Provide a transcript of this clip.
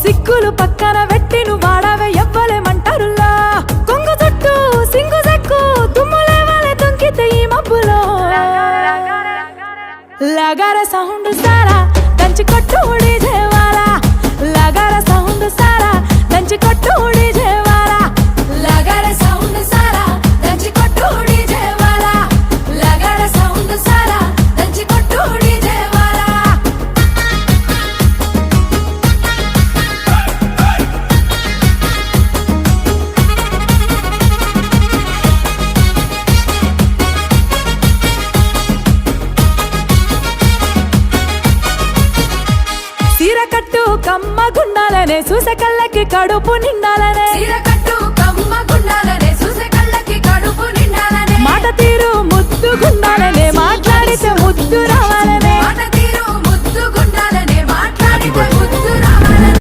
సిక్కులు పక్కన పెట్టి నువ్వు వాడవే ఎవ్వలేమంటారులా కొంగు చుట్టూ సింగు సెక్కు తుమ్ములేవాలే తొంకితే ఈ మబ్బులో లగార సౌండ్ సారా దంచి కొట్టు డీజేవాలా లగార సౌండ్ సారా దంచి కొట్టు డీజేవాలా లగార సౌండ్ సారా దంచి కొట్టు డీజేవాలా లగార సౌండ్ సారా దంచి కొట్టు డీజేవాలా సీరకట్టు కమ్మగుండాలనే చూసే కళ్ళకి కడుపు నిండాలనే సీరకట్టు కమ్మగుండాలనే చూసే కళ్ళకి కడుపు నిండాలనే మాట తీరు ముద్దుగుండాలనే మాట్లాడితే ముద్దు రావాలనే